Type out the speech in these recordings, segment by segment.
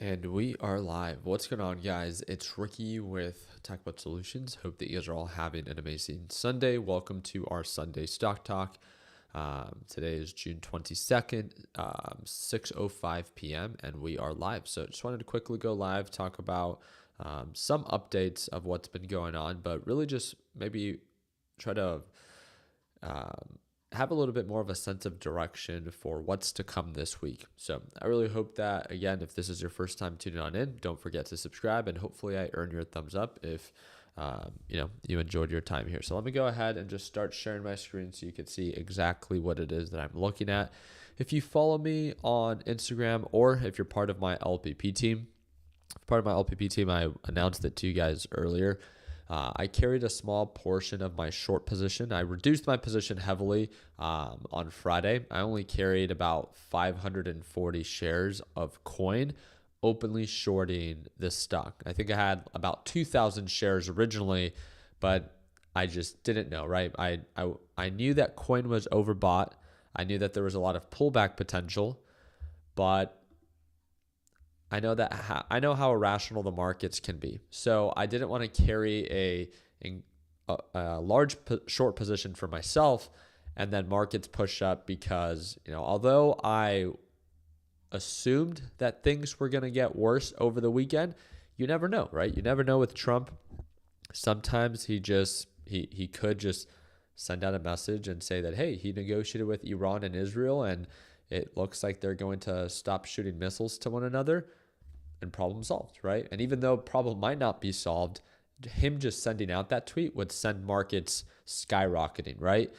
And we are live. What's going on, guys? It's Ricky with TechBot Solutions. Hope that you guys are all having an amazing Sunday. Welcome to our Sunday Stock Talk. Today is June 22nd, 6:05 p.m., and we are live. So just wanted to quickly go live, talk about some updates of what's been going on, but really just maybe try to have a little bit more of a sense of direction for what's to come this week. So I really hope that, again, if this is your first time tuning on in, don't forget to subscribe, and hopefully I earn your thumbs up if you enjoyed your time here. So let me go ahead and just start sharing my screen so you can see exactly what it is that I'm looking at. If you follow me on Instagram, or if you're part of my LPP team, I announced it to you guys earlier. I carried a small portion of my short position. I reduced my position heavily on Friday. I only carried about 540 shares of coin, openly shorting this stock. I think I had about 2,000 shares originally, but I just didn't know, right? I knew that coin was overbought. I knew that there was a lot of pullback potential, but I know how irrational the markets can be. So I didn't want to carry a large short position for myself, and then markets push up because, although I assumed that things were going to get worse over the weekend, you never know, right? You never know with Trump. Sometimes he could just send out a message and say that, hey, he negotiated with Iran and Israel, and it looks like they're going to stop shooting missiles to one another, and problem solved, right? And even though problem might not be solved, him just sending out that tweet would send markets skyrocketing, right?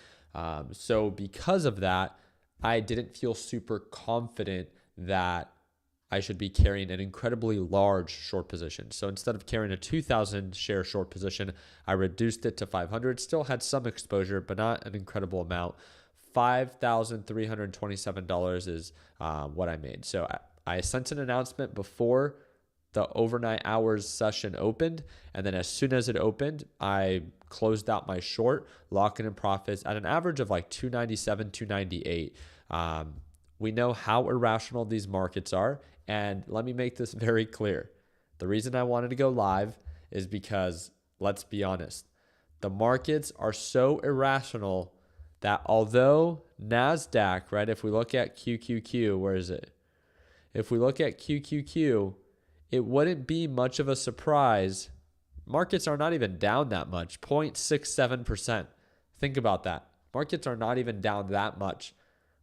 So because of that, I didn't feel super confident that I should be carrying an incredibly large short position. So instead of carrying a 2,000 share short position, I reduced it to 500. Still had some exposure, but not an incredible amount. $5,327 is what I made. So I sent an announcement before the overnight hours session opened, and then as soon as it opened, I closed out my short, locking in profits at an average of like 297, 298. We know how irrational these markets are, and let me make this very clear. The reason I wanted to go live is because, let's be honest, the markets are so irrational that although NASDAQ, right, if we look at QQQ, where is it? If we look at QQQ, it wouldn't be much of a surprise. Markets are not even down that much, 0.67%. Think about that. Markets are not even down that much.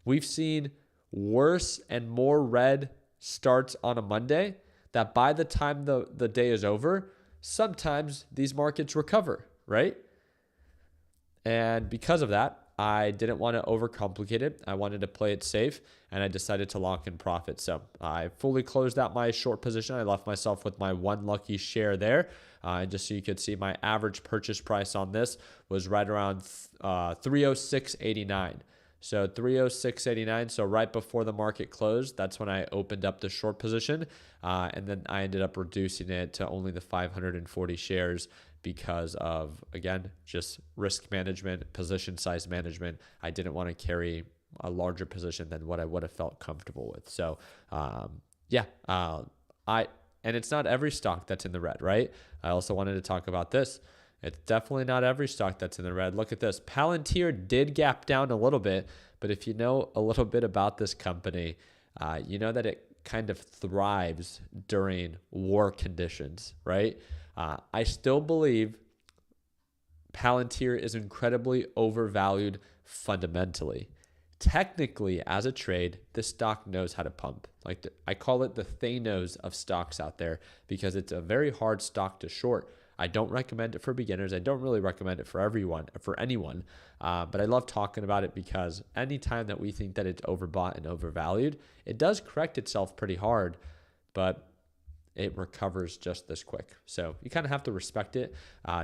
We've seen worse and more red starts on a Monday that by the time the day is over, sometimes these markets recover, right? And because of that, I didn't want to overcomplicate it. I wanted to play it safe, and I decided to lock in profit. So I fully closed out my short position. I left myself with my one lucky share there. And just so you could see, my average purchase price on this was right around 306.89. So 306.89. So right before the market closed, that's when I opened up the short position. And then I ended up reducing it to only the 540 shares because of, again, just risk management, position size management. I didn't want to carry a larger position than what I would have felt comfortable with. So, and it's not every stock that's in the red, right? I also wanted to talk about this. It's definitely not every stock that's in the red. Look at this. Palantir did gap down a little bit, but if you know a little bit about this company, you know that it kind of thrives during war conditions, right? I still believe Palantir is incredibly overvalued fundamentally. Technically, as a trade, this stock knows how to pump. I call it the Thanos of stocks out there because it's a very hard stock to short. I don't recommend it for beginners. I don't really recommend it for anyone. But I love talking about it because anytime that we think that it's overbought and overvalued, it does correct itself pretty hard, but it recovers just this quick. So you kind of have to respect it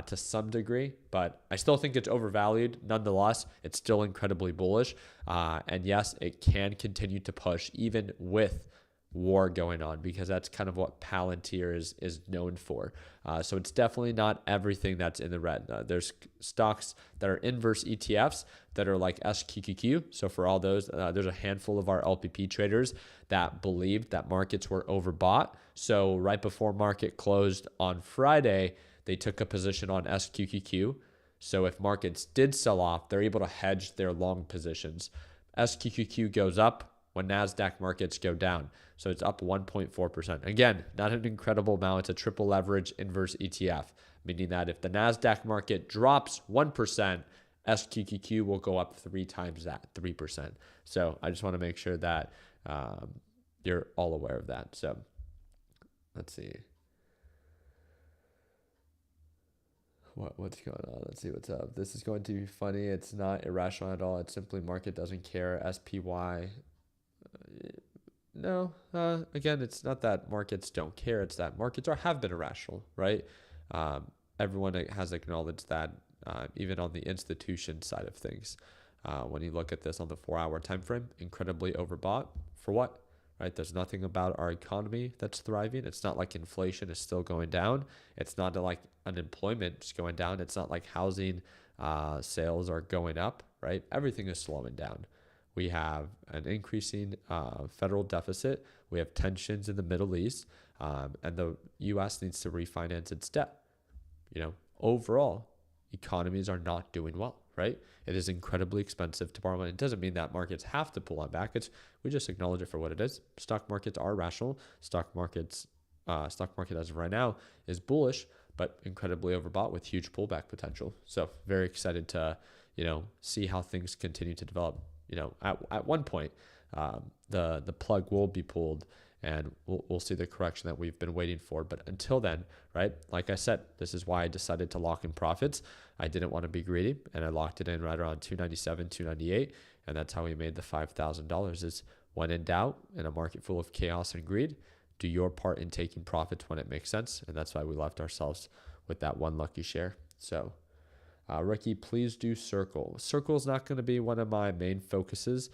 to some degree, but I still think it's overvalued. Nonetheless, it's still incredibly bullish. And yes, it can continue to push even with war going on, because that's kind of what Palantir is known for. So it's definitely not everything that's in the red. There's stocks that are inverse ETFs that are like SQQQ. So for all those, there's a handful of our LPP traders that believed that markets were overbought. So right before market closed on Friday, they took a position on SQQQ. So if markets did sell off, they're able to hedge their long positions. SQQQ goes up when NASDAQ markets go down. So it's up 1.4%. Again, not an incredible amount. It's a triple leverage inverse ETF, meaning that if the NASDAQ market drops 1%, SQQQ will go up 3 times that, 3%. So I just want to make sure that you're all aware of that. So let's see. What's going on? Let's see what's up. This is going to be funny. It's not irrational at all. It's simply market doesn't care. SPY. No, again, it's not that markets don't care. It's that markets have been irrational, right? Everyone has acknowledged that, even on the institution side of things. When you look at this on the 4-hour time frame, incredibly overbought. For what? Right? There's nothing about our economy that's thriving. It's not like inflation is still going down. It's not like unemployment is going down. It's not like housing sales are going up, right? Everything is slowing down. We have an increasing federal deficit. We have tensions in the Middle East, and the U.S. needs to refinance its debt. Overall, economies are not doing well, right? It is incredibly expensive to borrow money. It doesn't mean that markets have to pull on back. We just acknowledge it for what it is. Stock markets are rational. Stock market as of right now is bullish, but incredibly overbought with huge pullback potential. So very excited to see how things continue to develop. At one point, the plug will be pulled, and we'll see the correction that we've been waiting for. But until then, right, like I said, this is why I decided to lock in profits. I didn't want to be greedy, and I locked it in right around 297, 298, and that's how we made the $5,000. Is when in doubt, in a market full of chaos and greed, do your part in taking profits when it makes sense, and that's why we left ourselves with that one lucky share. So. Ricky, please do Circle. Circle is not going to be one of my main focuses,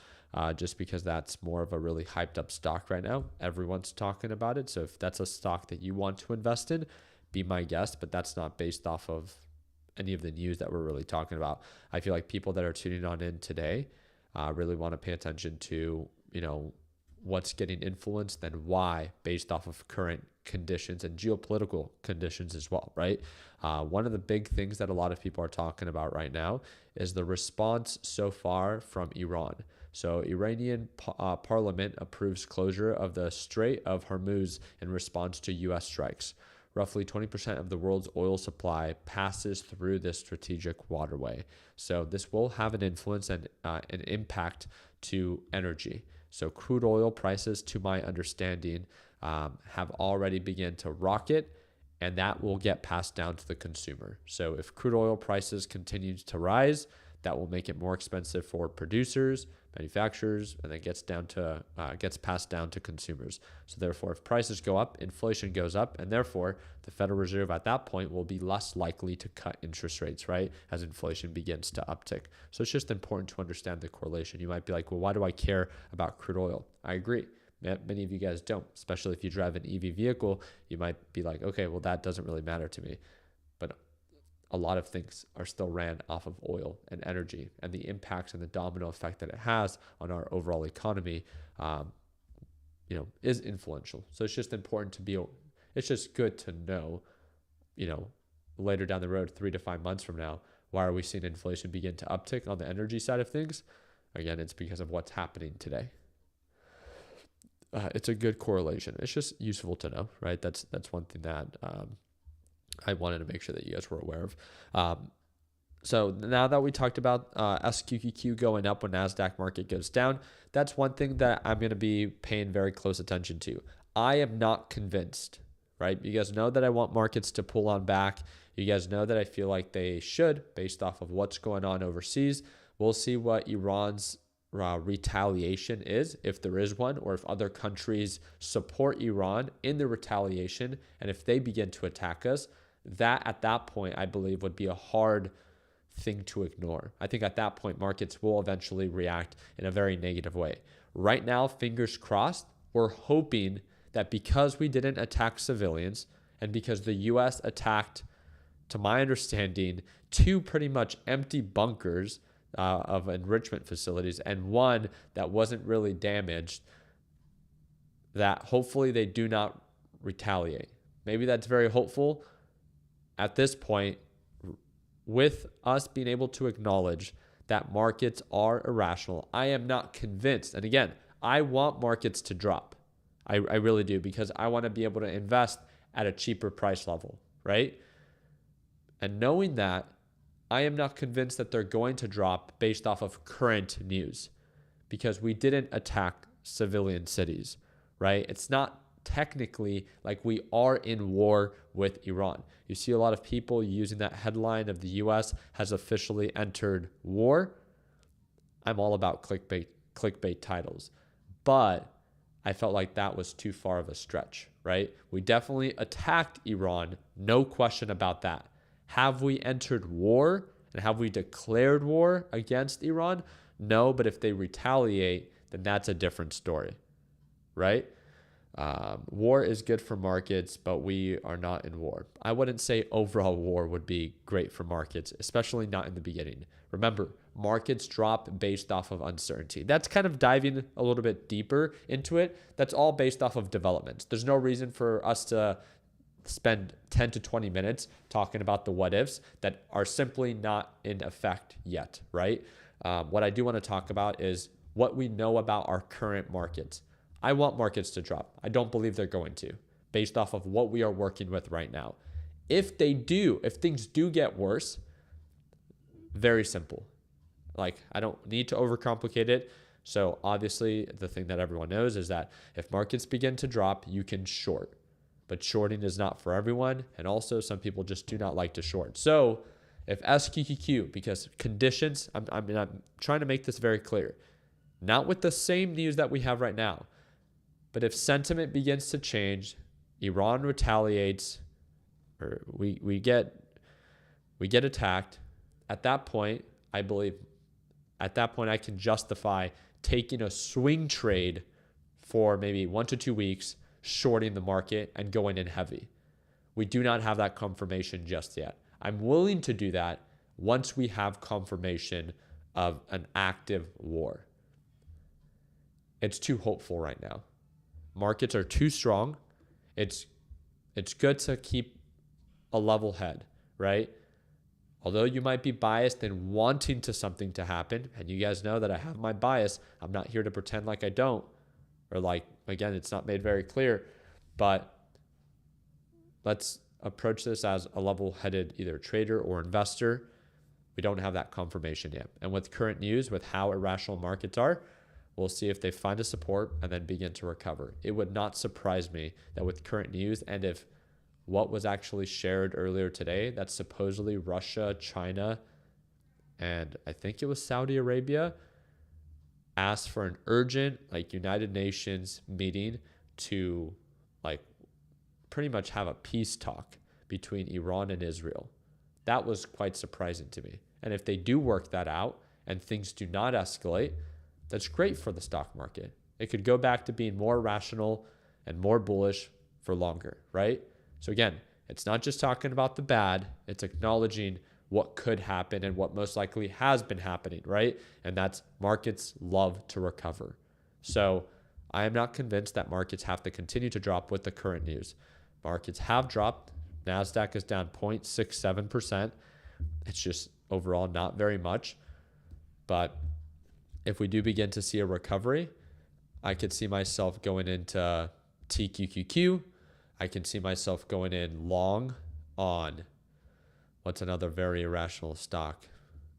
just because that's more of a really hyped up stock right now. Everyone's talking about it. So if that's a stock that you want to invest in, be my guest, but that's not based off of any of the news that we're really talking about. I feel like people that are tuning on in today really want to pay attention to, what's getting influenced and why, based off of current conditions and geopolitical conditions as well, right? One of the big things that a lot of people are talking about right now is the response so far from Iran. So Iranian parliament approves closure of the Strait of Hormuz in response to U.S. strikes. Roughly 20% of the world's oil supply passes through this strategic waterway. So this will have an influence and an impact to energy. So crude oil prices, to my understanding, have already begun to rocket, and that will get passed down to the consumer. So if crude oil prices continue to rise, that will make it more expensive for producers, manufacturers, and then gets passed down to consumers. So therefore, if prices go up, inflation goes up, and therefore the Federal Reserve at that point will be less likely to cut interest rates, right, as inflation begins to uptick. So it's just important to understand the correlation. You might be like, well, why do I care about crude oil? I agree. Many of you guys don't, especially if you drive an EV vehicle. You might be like, okay, well, that doesn't really matter to me. But a lot of things are still ran off of oil and energy, and the impacts and the domino effect that it has on our overall economy, is influential. So it's just important it's just good to know, later down the road, 3 to 5 months from now, why are we seeing inflation begin to uptick on the energy side of things? Again, it's because of what's happening today. It's a good correlation. It's just useful to know, right? That's one thing that I wanted to make sure that you guys were aware of. So now that we talked about SQQQ going up when NASDAQ market goes down, that's one thing that I'm going to be paying very close attention to. I am not convinced, right? You guys know that I want markets to pull on back. You guys know that I feel like they should, based off of what's going on overseas. We'll see what Iran's retaliation is, if there is one, or if other countries support Iran in the retaliation, and if they begin to attack us, that at that point, I believe, would be a hard thing to ignore. I think at that point, markets will eventually react in a very negative way. Right now, fingers crossed, we're hoping that because we didn't attack civilians and because the US attacked, to my understanding, 2 pretty much empty bunkers of enrichment facilities and 1 that wasn't really damaged, that hopefully they do not retaliate. Maybe that's very hopeful. At this point, with us being able to acknowledge that markets are irrational, I am not convinced. And again, I want markets to drop. I really do, because I want to be able to invest at a cheaper price level, right? And knowing that, I am not convinced that they're going to drop based off of current news, because we didn't attack civilian cities, right? It's not technically like we are in war with Iran. You see a lot of people using that headline of the US has officially entered war. I'm all about clickbait titles, but I felt like that was too far of a stretch, right? We definitely attacked Iran, no question about that. Have we entered war and have we declared war against Iran? No, but if they retaliate, then that's a different story, right? War is good for markets, but we are not in war. I wouldn't say overall war would be great for markets, especially not in the beginning. Remember, markets drop based off of uncertainty. That's kind of diving a little bit deeper into it. That's all based off of developments. There's no reason for us to spend 10 to 20 minutes talking about the what ifs that are simply not in effect yet, right? What I do want to talk about is what we know about our current markets. I want markets to drop. I don't believe they're going to, based off of what we are working with right now. If they do, if things do get worse, very simple. Like, I don't need to overcomplicate it. So obviously the thing that everyone knows is that if markets begin to drop, you can short. But shorting is not for everyone. And also some people just do not like to short. So if SQQQ, because conditions, I'm trying to make this very clear, not with the same news that we have right now, but if sentiment begins to change, Iran retaliates, or we get attacked, at that point, I believe, at that point I can justify taking a swing trade for maybe 1 to 2 weeks, shorting the market and going in heavy. We do not have that confirmation just yet. I'm willing to do that once we have confirmation of an active war. It's too hopeful right now. Markets are too strong. It's good to keep a level head, right? Although you might be biased in wanting to something to happen, and you guys know that I have my bias. I'm not here to pretend like I don't, or like, again, it's not made very clear, but let's approach this as a level-headed either trader or investor. We don't have that confirmation yet. And with current news, with how irrational markets are, we'll see if they find a support and then begin to recover. It would not surprise me that with current news, and if what was actually shared earlier today, that supposedly Russia, China, and I think it was Saudi Arabia, asked for an urgent United Nations meeting to pretty much have a peace talk between Iran and Israel. That was quite surprising to me. And if they do work that out and things do not escalate, that's great for the stock market. It could go back to being more rational and more bullish for longer, right? So again, it's not just talking about the bad, it's acknowledging what could happen and what most likely has been happening, right? And that's markets love to recover. So I am not convinced that markets have to continue to drop with the current news. Markets have dropped. NASDAQ is down 0.67%. It's just overall not very much. But if we do begin to see a recovery, I could see myself going into TQQQ. I can see myself going in long on what's another very irrational stock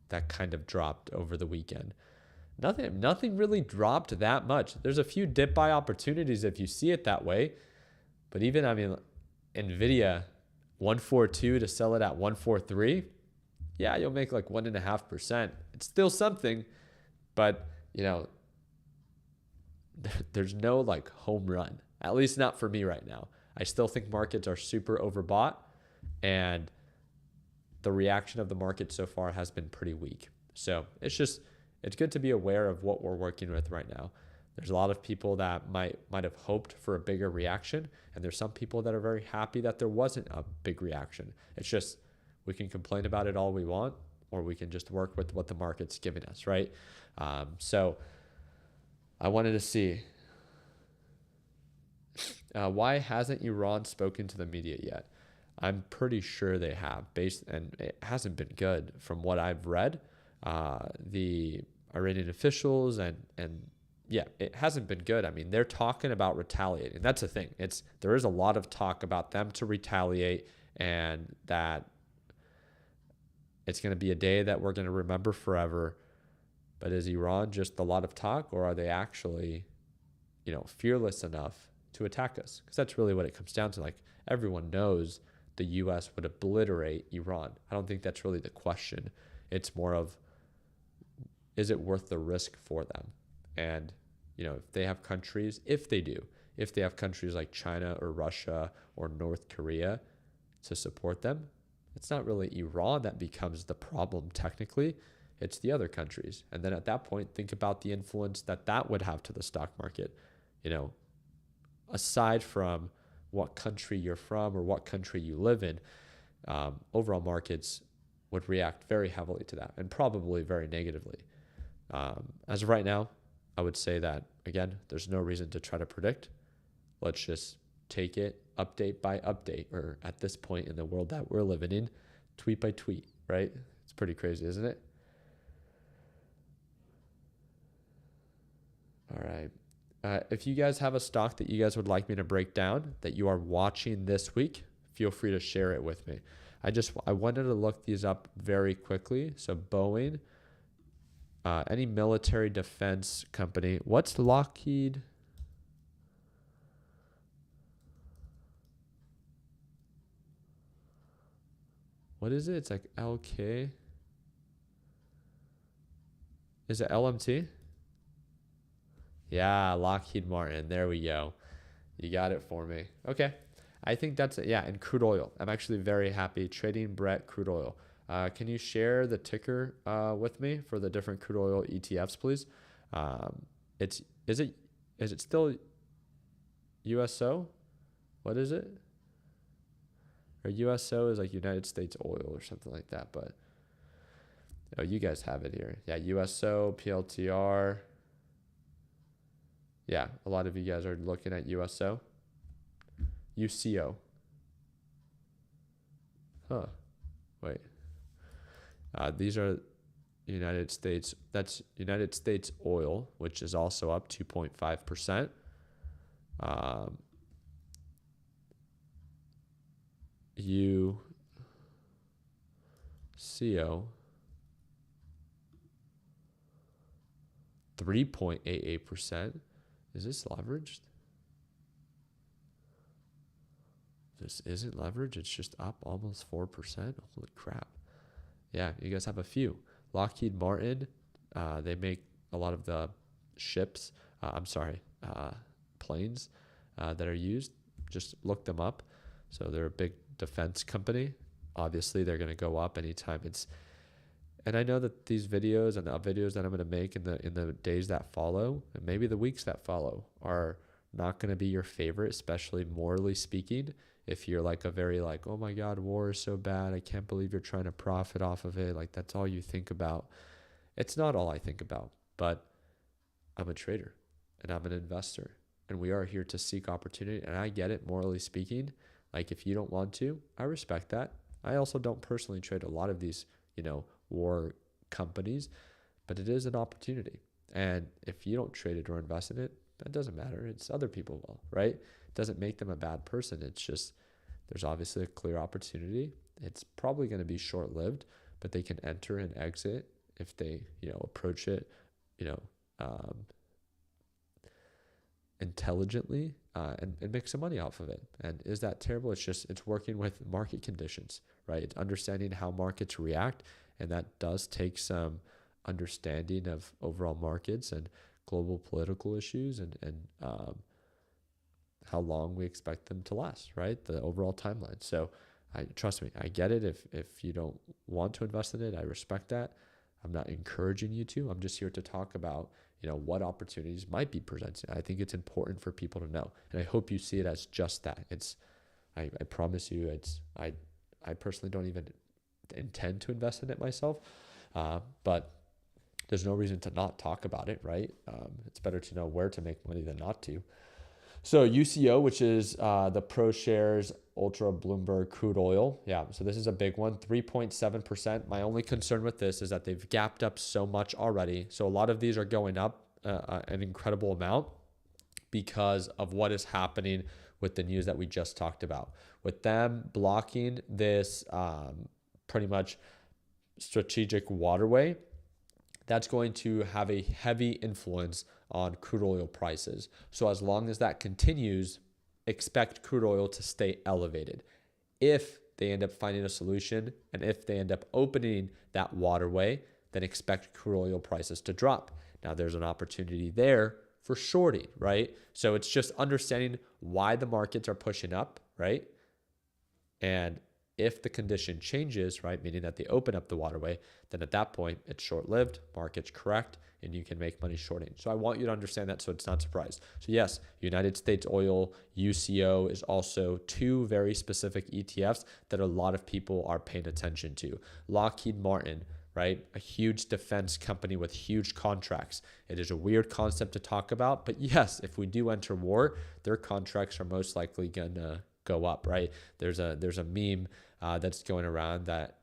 that kind of dropped over the weekend. Nothing really dropped that much. There's a few dip buy opportunities if you see it that way. But even, NVIDIA, 142 to sell it at 143, yeah, you'll make 1.5%. It's still something, but there's no home run, at least not for me right now. I still think markets are super overbought, and the reaction of the market so far has been pretty weak. So it's good to be aware of what we're working with right now. There's a lot of people that might have hoped for a bigger reaction, and there's some people that are very happy that there wasn't a big reaction. It's just, we can complain about it all we want, or we can just work with what the market's giving us, right? So I wanted to see, why hasn't Iran spoken to the media yet? I'm pretty sure they have, and it hasn't been good from what I've read. The Iranian officials and yeah, it hasn't been good. I mean, they're talking about retaliating. That's the thing. There is a lot of talk about them to retaliate, and that it's going to be a day that we're going to remember forever. But is Iran just a lot of talk, or are they actually, fearless enough to attack us? Because that's really what it comes down to. Like, everyone knows the U.S. would obliterate Iran. I don't think that's really the question. It's more of, is it worth the risk for them? And, if they have countries, if they have countries like China or Russia or North Korea to support them, it's not really Iran that becomes the problem technically. It's the other countries. And then at that point, think about the influence that would have to the stock market. Aside from what country you're from or what country you live in, overall markets would react very heavily to that, and probably very negatively. As of right now, I would say that, again, there's no reason to try to predict. Let's just take it update by update, or at this point in the world that we're living in, tweet by tweet, right? It's pretty crazy, isn't it? All right. If you guys have a stock that you guys would like me to break down that you are watching this week, feel free to share it with me. I wanted to look these up very quickly. So Boeing, any military defense company. What's Lockheed? What is it? It's like LK. Is it LMT? Yeah, Lockheed Martin. There we go. You got it for me. Okay. I think that's it. Yeah, and crude oil. I'm actually very happy trading Brent crude oil. Can you share the ticker with me for the different crude oil ETFs, please? Is it still USO? What is it? Or USO is like United States Oil or something like that. But oh, you guys have it here. Yeah, USO, PLTR. Yeah, a lot of you guys are looking at USO. UCO. Huh. Wait. These are United States. That's United States Oil, which is also up 2.5%. UCO 3.88%. Is this leveraged? This isn't leveraged. It's just up almost 4%. Holy crap. Yeah, you guys have a few. Lockheed Martin, they make a lot of the ships, planes that are used. Just look them up. So they're a big defense company. Obviously, they're going to go up anytime and I know that these videos and the videos that I'm going to make in the days that follow, and maybe the weeks that follow, are not going to be your favorite, especially morally speaking. If you're like oh my God, war is so bad. I can't believe you're trying to profit off of it. Like, that's all you think about. It's not all I think about, but I'm a trader and I'm an investor, and we are here to seek opportunity. And I get it, morally speaking. Like, if you don't want to, I respect that. I also don't personally trade a lot of these, war companies, but it is an opportunity. And if you don't trade it or invest in it, that doesn't matter. It's other people will, right? It doesn't make them a bad person. It's just, there's obviously a clear opportunity. It's probably going to be short-lived, but they can enter and exit if they, approach it, intelligently, and make some money off of it. And is that terrible? It's working with market conditions, right? It's understanding how markets react. And that does take some understanding of overall markets and global political issues and how long we expect them to last, right? The overall timeline. So trust me, I get it. If you don't want to invest in it, I respect that. I'm not encouraging you to. I'm just here to talk about, what opportunities might be presented. I think it's important for people to know. And I hope you see it as just that. I promise you, I personally don't even intend to invest in it myself. But there's no reason to not talk about it, right? It's better to know where to make money than not to. So UCO, which is the ProShares Ultra Bloomberg Crude Oil. Yeah, so this is a big one, 3.7%. My only concern with this is that they've gapped up so much already. So a lot of these are going up an incredible amount because of what is happening with the news that we just talked about. With them blocking this pretty much strategic waterway, that's going to have a heavy influence on crude oil prices. So as long as that continues, expect crude oil to stay elevated. If they end up finding a solution and if they end up opening that waterway, then expect crude oil prices to drop. Now there's an opportunity there for shorting, right? So it's just understanding why the markets are pushing up, right? And if the condition changes, right, meaning that they open up the waterway, then at that point it's short-lived, market's correct, and you can make money shorting. So I want you to understand that so it's not surprised. So yes, United States Oil, UCO is also two very specific ETFs that a lot of people are paying attention to. Lockheed Martin, right, a huge defense company with huge contracts. It is a weird concept to talk about, but yes, if we do enter war, their contracts are most likely gonna go up, right? There's a meme that's going around that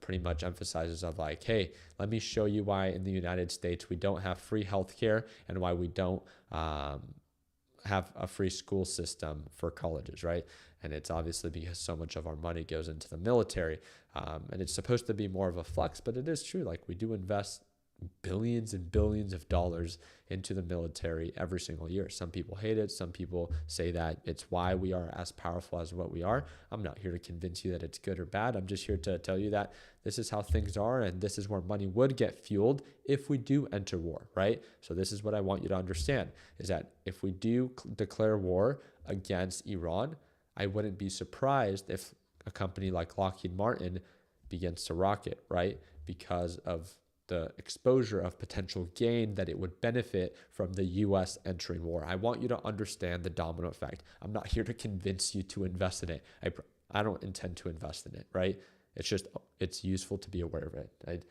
pretty much emphasizes of like, hey, let me show you why in the United States we don't have free healthcare and why we don't have a free school system for colleges, right? And it's obviously because so much of our money goes into the military, and it's supposed to be more of a flex, but it is true. Like we do invest billions and billions of dollars into the military every single year. Some people hate it. Some people say that it's why we are as powerful as what we are. I'm not here to convince you that it's good or bad. I'm just here to tell you that this is how things are, and this is where money would get fueled if we do enter war, right? So this is what I want you to understand, is that if we do declare war against Iran, I wouldn't be surprised if a company like Lockheed Martin begins to rocket, right? Because of the exposure of potential gain that it would benefit from the US entering war. I want you to understand the domino effect. I'm not here to convince you to invest in it. I don't intend to invest in it, right? It's useful to be aware of it.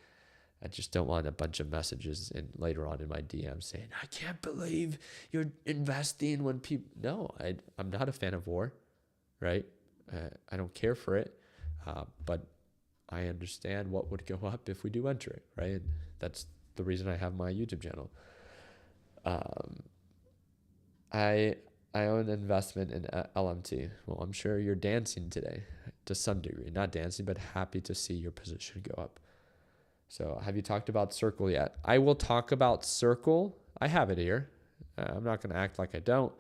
I just don't want a bunch of messages later on in my DM saying, I can't believe you're investing when people... No, I'm not a fan of war, right? I don't care for it, but I understand what would go up if we do enter it, right? And that's the reason I have my YouTube channel. I own an investment in LMT. Well, I'm sure you're dancing today to some degree. Not dancing, but happy to see your position go up. So have you talked about Circle yet? I will talk about Circle. I have it here. I'm not going to act like I don't.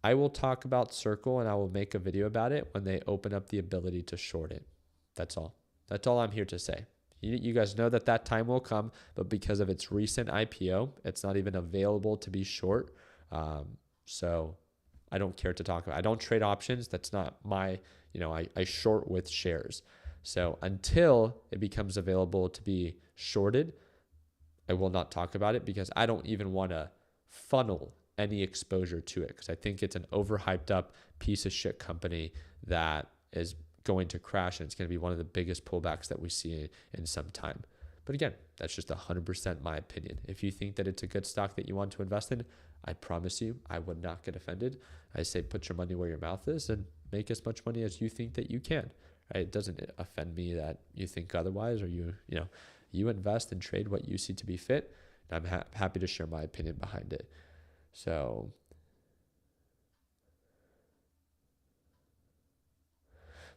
I will talk about Circle and I will make a video about it when they open up the ability to short it. That's all. That's all I'm here to say. You guys know that time will come, but because of its recent IPO, it's not even available to be short. So I don't care to talk about. I don't trade options. That's not my, I short with shares. So until it becomes available to be shorted, I will not talk about it because I don't even want to funnel any exposure to it because I think it's an overhyped up piece of shit company that is going to crash and it's going to be one of the biggest pullbacks that we see in some time. But again, that's just 100% my opinion. If you think that it's a good stock that you want to invest in, I promise you, I would not get offended. I say put your money where your mouth is and make as much money as you think that you can. Right? It doesn't offend me that you think otherwise or you invest and trade what you see to be fit. And I'm happy to share my opinion behind it. So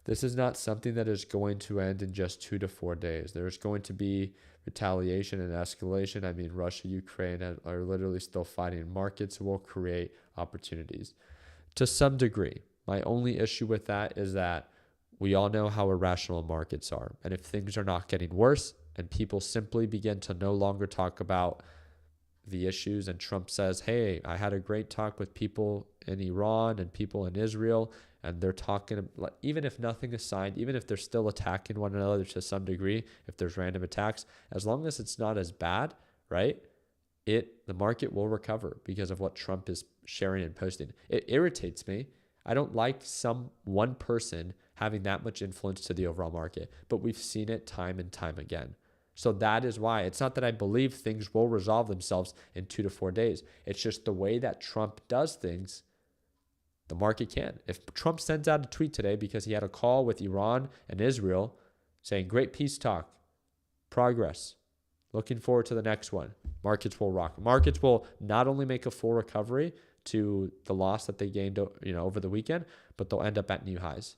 this is not something that is going to end in just 2 to 4 days. There's going to be retaliation and escalation. I mean, Russia, Ukraine are literally still fighting. Markets will create opportunities to some degree. My only issue with that is that we all know how irrational markets are. And if things are not getting worse and people simply begin to no longer talk about the issues and Trump says, hey, I had a great talk with people in Iran and people in Israel, and they're talking, even if nothing is signed, even if they're still attacking one another to some degree, if there's random attacks, as long as it's not as bad, right? The market will recover because of what Trump is sharing and posting. It irritates me. I don't like one person having that much influence to the overall market, but we've seen it time and time again. So that is why it's not that I believe things will resolve themselves in 2 to 4 days. It's just the way that Trump does things, the market can. If Trump sends out a tweet today because he had a call with Iran and Israel saying, great peace talk, progress, looking forward to the next one, markets will rock. Markets will not only make a full recovery to the loss that they gained, over the weekend, but they'll end up at new highs.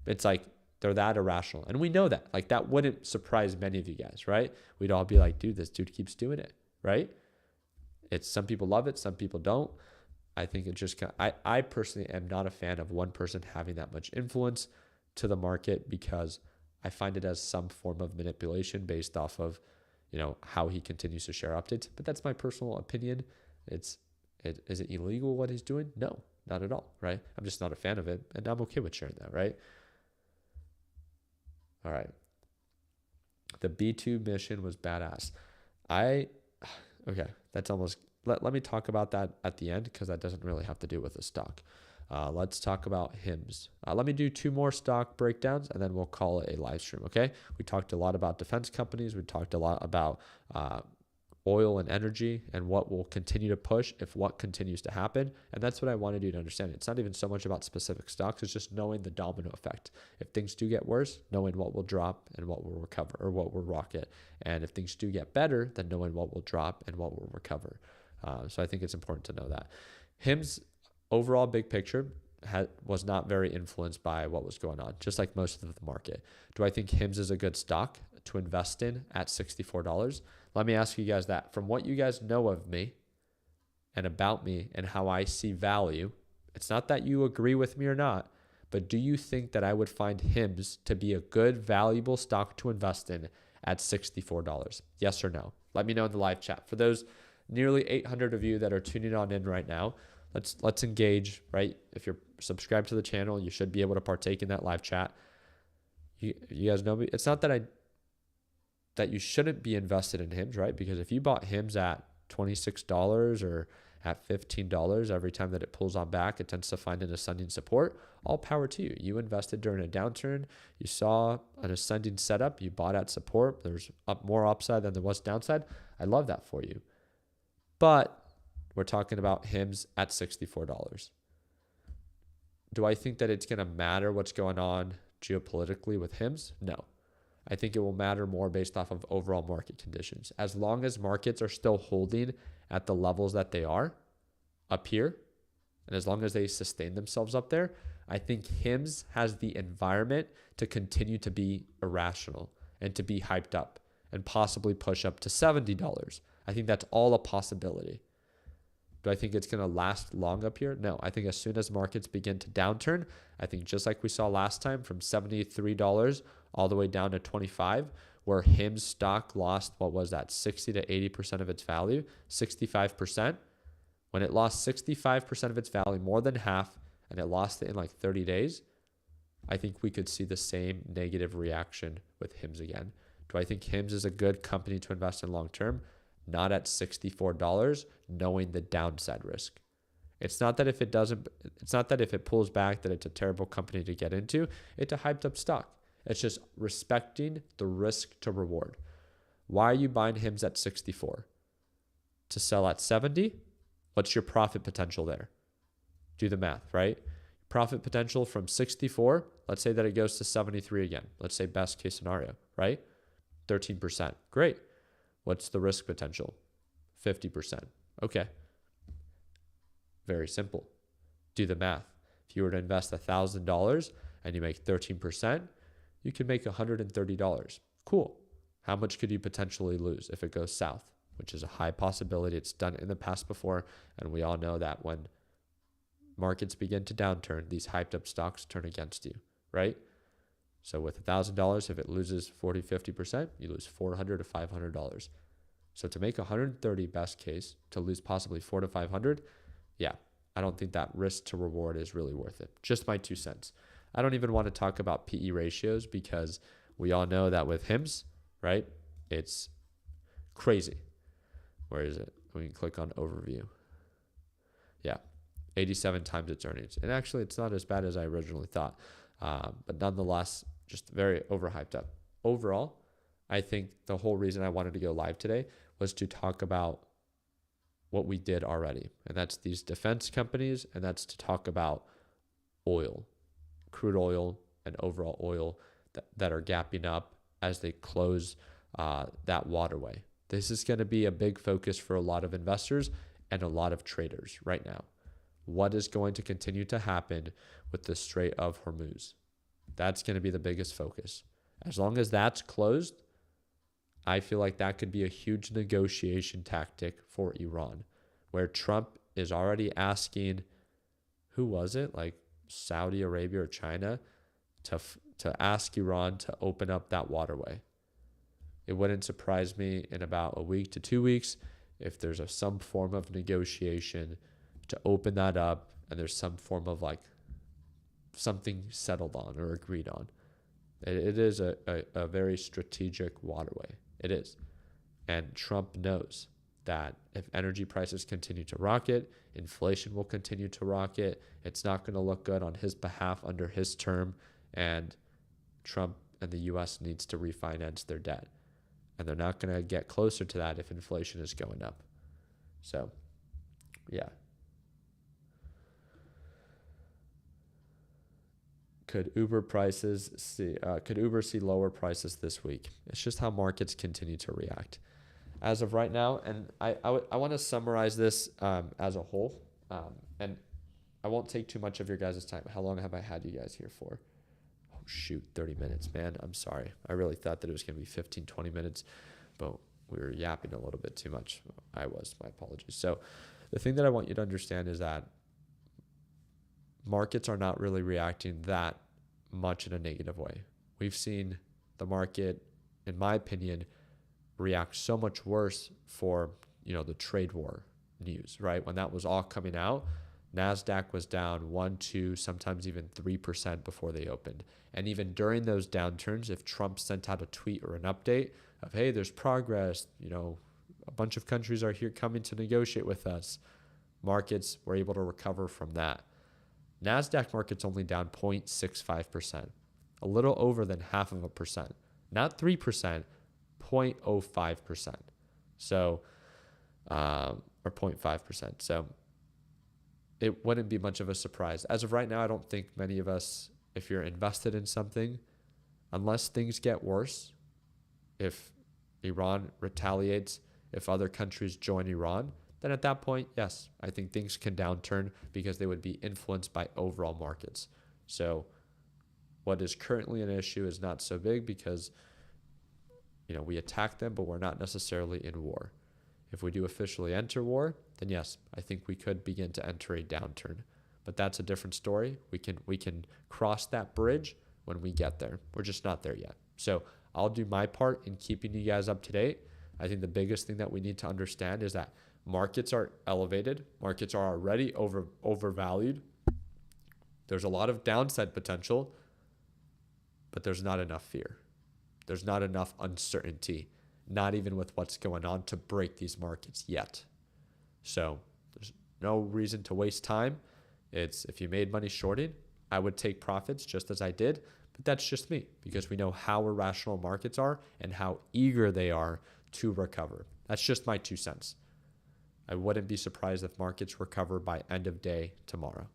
It's like they're that irrational. And we know that. Like, that wouldn't surprise many of you guys, right? We'd all be like, dude, this dude keeps doing it, right? It's some people love it, some people don't. I think it just I personally am not a fan of one person having that much influence to the market, because I find it as some form of manipulation based off of, how he continues to share updates. But that's my personal opinion. Is it illegal what he's doing? No, not at all, right? I'm just not a fan of it, and I'm okay with sharing that, right? All right. The B2 mission was badass. Okay, that's almost, let me talk about that at the end, because that doesn't really have to do with the stock. Let's talk about HIMS. Let me do 2 more stock breakdowns, and then we'll call it a live stream, okay? We talked a lot about defense companies. We talked a lot about oil and energy and what will continue to push if what continues to happen. And that's what I wanted you to understand. It's not even so much about specific stocks. It's just knowing the domino effect. If things do get worse, knowing what will drop and what will recover, or what will rocket. And if things do get better, then knowing what will drop and what will recover. So I think it's important to know that. HIMS, overall big picture, was not very influenced by what was going on, just like most of the market. Do I think HIMS is a good stock to invest in at $64? Let me ask you guys that. From what you guys know of me and about me and how I see value, it's not that you agree with me or not, but do you think that I would find HIMS to be a good, valuable stock to invest in at $64? Yes or no? Let me know in the live chat. For those nearly 800 of you that are tuning on in right now, let's engage, right? If you're subscribed to the channel, you should be able to partake in that live chat. You guys know me. It's not that you shouldn't be invested in HIMS, right? Because if you bought HIMS at $26 or at $15 every time that it pulls on back, it tends to find an ascending support. All power to you. You invested during a downturn. You saw an ascending setup. You bought at support. There's more upside than there was downside. I love that for you. But we're talking about HIMS at $64. Do I think that it's going to matter what's going on geopolitically with HIMS? No. I think it will matter more based off of overall market conditions. As long as markets are still holding at the levels that they are up here, and as long as they sustain themselves up there, I think HIMS has the environment to continue to be irrational and to be hyped up and possibly push up to $70. I think that's all a possibility. Do I think it's going to last long up here? No. I think as soon as markets begin to downturn, I think just like we saw last time from $73 all the way down to 25, where HIMS stock lost, what was that, 60 to 80% of its value, 65%. When it lost 65% of its value, more than half, and it lost it in like 30 days, I think we could see the same negative reaction with HIMS again. Do I think HIMS is a good company to invest in long term? Not at $64, knowing the downside risk. It's not that if it pulls back that it's a terrible company to get into. It's a hyped up stock. It's just respecting the risk to reward. Why are you buying HIMS at 64? To sell at 70? What's your profit potential there? Do the math, right? Profit potential from 64, let's say that it goes to 73 again. Let's say best case scenario, right? 13%. Great. What's the risk potential? 50%. Okay. Very simple. Do the math. If you were to invest $1,000 and you make 13%, you can make $130. Cool. How much could you potentially lose if it goes south, which is a high possibility? It's done in the past before, and we all know that when markets begin to downturn, these hyped up stocks turn against you, right? So with $1,000, if it loses 40, 50%, you lose $400 to $500. So to make 130 best case, to lose possibly 4 to 500, yeah, I don't think that risk to reward is really worth it. Just my 2 cents. I don't even want to talk about PE ratios because we all know that with HIMSS, right, it's crazy. Where is it? We can click on overview. Yeah, 87 times its earnings. And actually, it's not as bad as I originally thought. But nonetheless, just very overhyped up. Overall, I think the whole reason I wanted to go live today was to talk about what we did already. And that's these defense companies, and that's to talk about oil, crude oil, and overall oil that are gapping up as they close that waterway. This is going to be a big focus for a lot of investors and a lot of traders right now. What is going to continue to happen with the Strait of Hormuz? That's going to be the biggest focus. As long as that's closed, I feel like that could be a huge negotiation tactic for Iran, where Trump is already asking, who was it? Like Saudi Arabia or China to ask Iran to open up that waterway. It wouldn't surprise me in about a week to 2 weeks if there's some form of negotiation to open that up and there's some form of like something settled on or agreed on. It is a very strategic waterway. It is. And Trump knows that if energy prices continue to rocket, inflation will continue to rocket. It's not going to look good on his behalf under his term. And Trump and the U.S. needs to refinance their debt. And they're not going to get closer to that if inflation is going up. So, yeah. Could Uber see lower prices this week? It's just how markets continue to react. As of right now, and I want to summarize this as a whole, and I won't take too much of your guys' time. How long have I had you guys here for? Oh, shoot, 30 minutes, man. I'm sorry. I really thought that it was going to be 15, 20 minutes, but we were yapping a little bit too much. My apologies. So the thing that I want you to understand is that markets are not really reacting that much in a negative way. We've seen the market, in my opinion, react so much worse for, the trade war news, right? When that was all coming out, NASDAQ was down 1, 2, sometimes even 3% before they opened. And even during those downturns, if Trump sent out a tweet or an update of, hey, there's progress, a bunch of countries are here coming to negotiate with us, markets were able to recover from that. NASDAQ market's only down 0.65%, a little over than 0.5%, not 3%, 0.05%. So, or 0.5%. So it wouldn't be much of a surprise. As of right now, I don't think many of us, if you're invested in something, unless things get worse, if Iran retaliates, if other countries join Iran, then at that point, yes, I think things can downturn because they would be influenced by overall markets. So what is currently an issue is not so big because, we attack them, but we're not necessarily in war. If we do officially enter war, then yes, I think we could begin to enter a downturn. But that's a different story. We can cross that bridge when we get there. We're just not there yet. So I'll do my part in keeping you guys up to date. I think the biggest thing that we need to understand is that markets are elevated. Markets are already overvalued. There's a lot of downside potential, but there's not enough fear. There's not enough uncertainty, not even with what's going on, to break these markets yet. So there's no reason to waste time. It's if you made money shorting, I would take profits just as I did, but that's just me because we know how irrational markets are and how eager they are to recover. That's just my 2 cents. I wouldn't be surprised if markets recover by end of day tomorrow.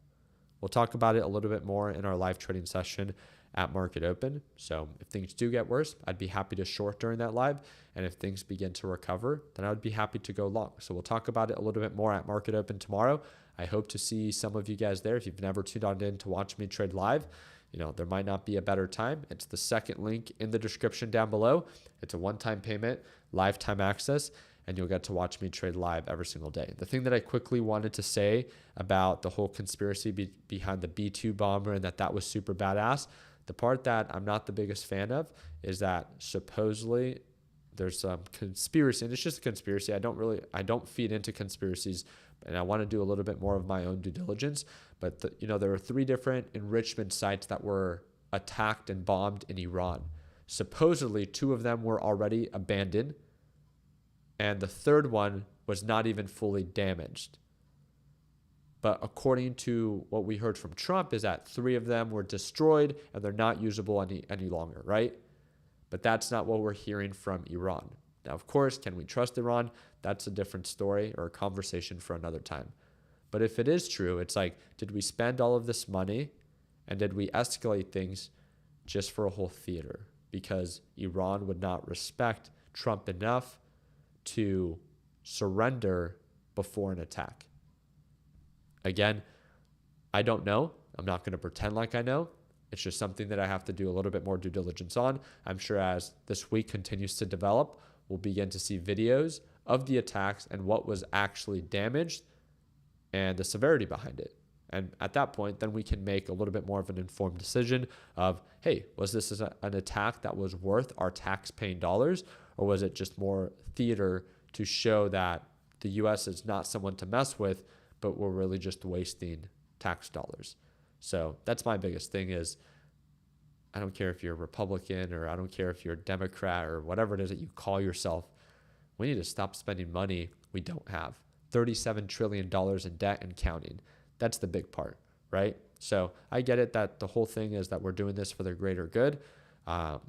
We'll talk about it a little bit more in our live trading session at market open. So if things do get worse, I'd be happy to short during that live. And if things begin to recover, then I would be happy to go long. So we'll talk about it a little bit more at market open tomorrow. I hope to see some of you guys there. If you've never tuned on in to watch me trade live, there might not be a better time. It's the second link in the description down below. It's a one-time payment, lifetime access, and you'll get to watch me trade live every single day. The thing that I quickly wanted to say about the whole conspiracy behind the B-2 bomber and that was super badass, the part that I'm not the biggest fan of is that supposedly there's some conspiracy, and it's just a conspiracy. I don't feed into conspiracies, and I want to do a little bit more of my own due diligence. But there were 3 different enrichment sites that were attacked and bombed in Iran. Supposedly 2 of them were already abandoned, and the 3rd one was not even fully damaged. But according to what we heard from Trump is that 3 of them were destroyed and they're not usable any longer, right? But that's not what we're hearing from Iran. Now, of course, can we trust Iran? That's a different story or a conversation for another time. But if it is true, it's like, did we spend all of this money and did we escalate things just for a whole theater? Because Iran would not respect Trump enough to surrender before an attack. Again, I don't know. I'm not going to pretend like I know. It's just something that I have to do a little bit more due diligence on. I'm sure as this week continues to develop, we'll begin to see videos of the attacks and what was actually damaged and the severity behind it. And at that point, then we can make a little bit more of an informed decision of, hey, was this an attack that was worth our tax-paying dollars, or was it just more theater to show that the U.S. is not someone to mess with, but we're really just wasting tax dollars? So that's my biggest thing is, I don't care if you're a Republican or I don't care if you're a Democrat or whatever it is that you call yourself. We need to stop spending money we don't have. $37 trillion in debt and counting. That's the big part, right? So I get it that the whole thing is that we're doing this for the greater good. But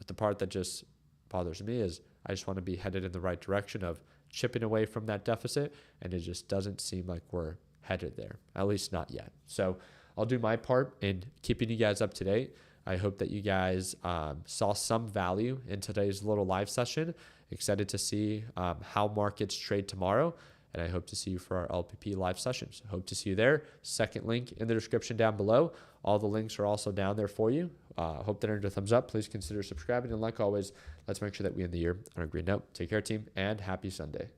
the part that just bothers me is I just want to be headed in the right direction of chipping away from that deficit. And it just doesn't seem like we're headed there, at least not yet. So I'll do my part in keeping you guys up to date. I hope that you guys saw some value in today's little live session. Excited to see how markets trade tomorrow. And I hope to see you for our LPP live sessions. Hope to see you there. Second link in the description down below. All the links are also down there for you. Hope that earned a thumbs up. Please consider subscribing. And like always, let's make sure that we end the year on a green note. Take care, team, and happy Sunday.